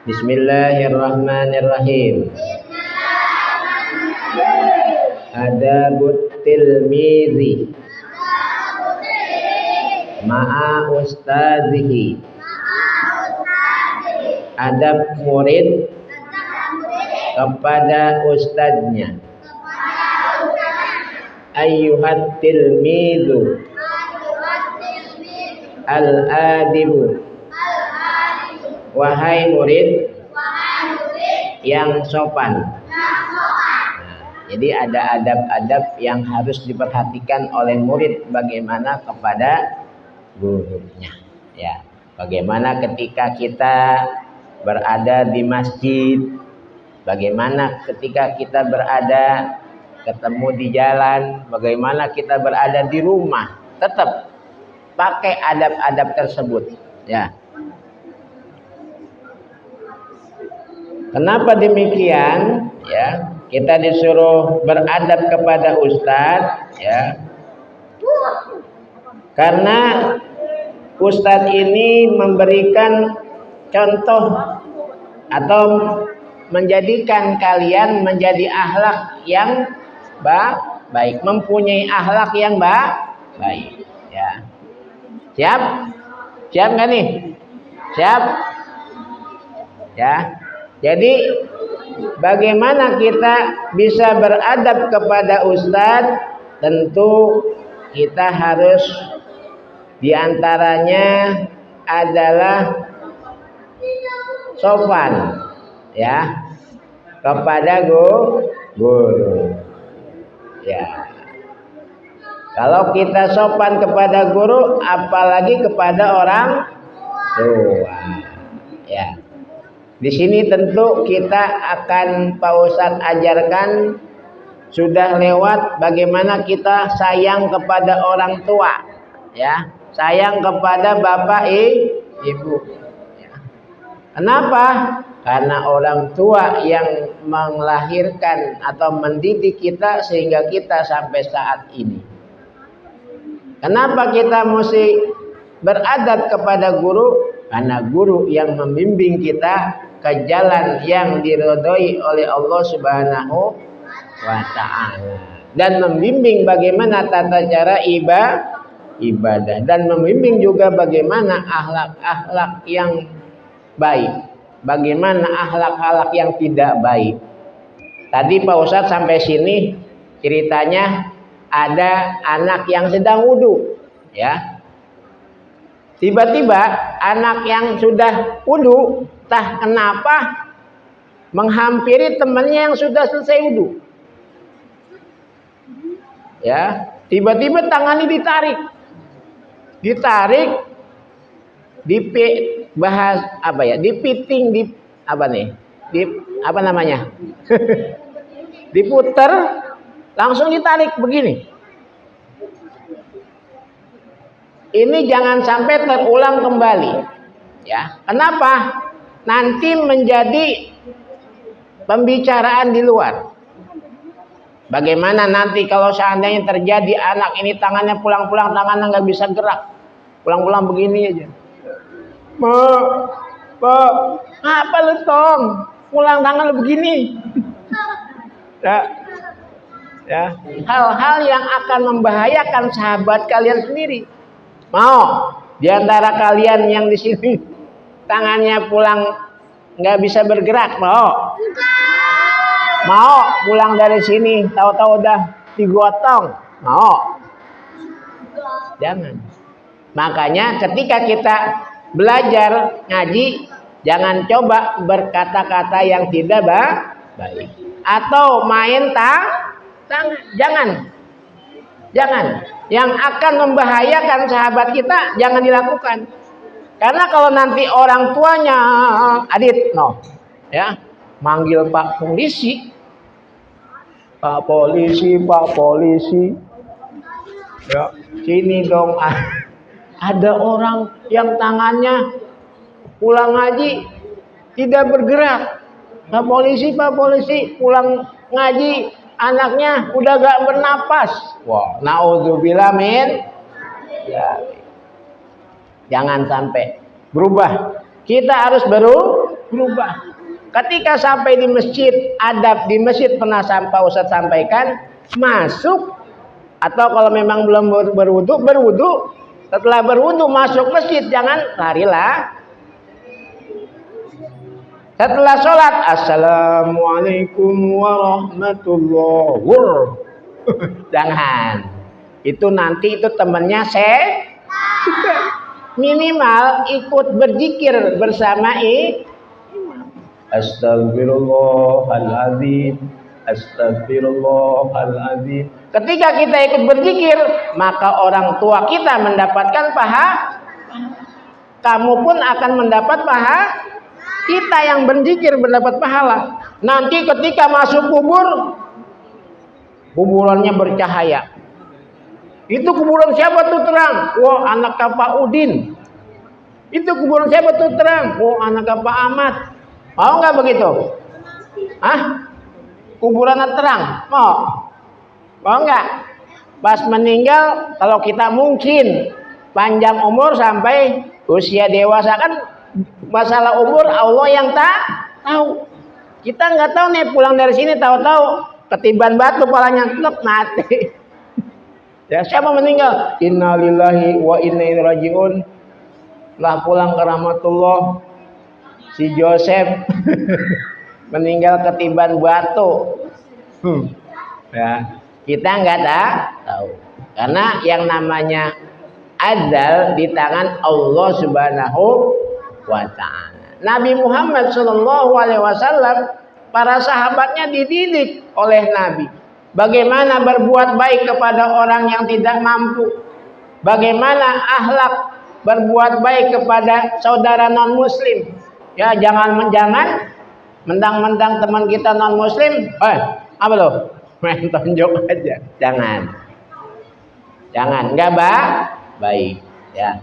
Bismillahirrahmanirrahim. Adabut tilmizi ma'a ustazihi. Adab murid kepada ustadznya. Ayyuhat tilmizu al-adibu. Wahai murid yang sopan. Jadi ada adab-adab yang harus diperhatikan oleh murid bagaimana kepada gurunya. Ya, bagaimana ketika kita berada di masjid, bagaimana ketika kita berada ketemu di jalan, bagaimana kita berada di rumah, tetap pakai adab-adab tersebut. Ya. Kenapa demikian? Ya, kita disuruh beradab kepada ustadz, ya. Karena ustadz ini memberikan contoh atau menjadikan kalian menjadi akhlak yang baik, mempunyai akhlak yang baik, ya. Siap? Siap nggak nih? Siap? Ya. Jadi bagaimana kita bisa beradab kepada ustadz? Tentu kita harus diantaranya adalah sopan, ya, kepada guru. Ya. Kalau kita sopan kepada guru, apalagi kepada orang tua. Ya. Di sini tentu kita akan Pak Ustadz ajarkan, sudah lewat bagaimana kita sayang kepada orang tua, ya, sayang kepada bapak ibu. Ya. Kenapa? Karena orang tua yang melahirkan atau mendidik kita sehingga kita sampai saat ini. Kenapa kita mesti beradab kepada guru? Karena guru yang membimbing kita ke jalan yang diridhoi oleh Allah Subhanahu wa ta'ala, dan membimbing bagaimana tata cara ibadah, dan membimbing juga bagaimana akhlak-akhlak yang baik, bagaimana akhlak-akhlak yang tidak baik. Tadi Pak Ustadz sampai sini ceritanya ada anak yang sedang wudu, ya. Tiba-tiba anak yang sudah wudu, entah kenapa menghampiri temannya yang sudah selesai wudu. Ya, tiba-tiba tangannya ditarik, dipiting, diputer, langsung ditarik begini. Ini jangan sampai terulang kembali, ya. Kenapa? Nanti menjadi pembicaraan di luar. Bagaimana nanti kalau seandainya terjadi anak ini tangannya pulang-pulang tangannya nggak bisa gerak, pulang-pulang begini aja. Pak, apa lu tong? Pulang tangan lu begini. Ya, hal-hal yang akan membahayakan sahabat kalian sendiri. Mau di antara kalian yang di sini tangannya pulang nggak bisa bergerak, mau pulang dari sini tahu-tahu udah digotong, mau? Jangan. Makanya ketika kita belajar ngaji, jangan coba berkata-kata yang tidak baik atau main tangan, jangan. Yang akan membahayakan sahabat kita jangan dilakukan. Karena kalau nanti orang tuanya ya, manggil Pak polisi, ya, sini dong. Ada orang yang tangannya pulang ngaji tidak bergerak. Pak polisi pulang ngaji anaknya udah gak bernapas. Wah, naudzubillah min. Ya. Jangan sampai berubah. Kita harus berubah. Ketika sampai di masjid, adab di masjid pernah Pak Ustadz sampaikan, masuk atau kalau memang belum berwudu, berwudu. Setelah berwudu masuk masjid, jangan larilah. Setelah sholat, assalamualaikum warahmatullahi wabarakatuh. Jangan. Itu nanti itu temannya minimal ikut berzikir bersama Astagfirullahaladzim, astagfirullahaladzim. Ketika kita ikut berzikir, maka orang tua kita mendapatkan pahala. Kamu pun akan mendapat pahala. Kita yang berzikir mendapat pahala. Nanti ketika masuk kubur, kuburannya bercahaya. Itu kuburan siapa tuh terang? Wah, anak Pak Udin. Itu kuburan siapa tuh terang? Wah, anak Pak Ahmad. Mau nggak begitu? Hah? Kuburan terang? Mau nggak? Pas meninggal, kalau kita mungkin panjang umur sampai usia dewasa, kan masalah umur Allah yang tahu. Kita nggak tahu nih, pulang dari sini tahu-tahu ketiban batu palanya mati. Ya, siapa meninggal? Innalillahi wa inna ilaihi rajiun. Lah pulang ke rahmatullah. Si Joseph meninggal ketiban batu. Ya, kita nggak tahu. Karena yang namanya ajal di tangan Allah Subhanahu wa ta'ala. Nabi Muhammad SAW, para sahabatnya dididik oleh Nabi. Bagaimana berbuat baik kepada orang yang tidak mampu. Bagaimana akhlak berbuat baik kepada saudara non-muslim. Ya, jangan mentang-mentang teman kita non-muslim, apa loh? Main tonjok aja. Jangan. Enggak baik, ya.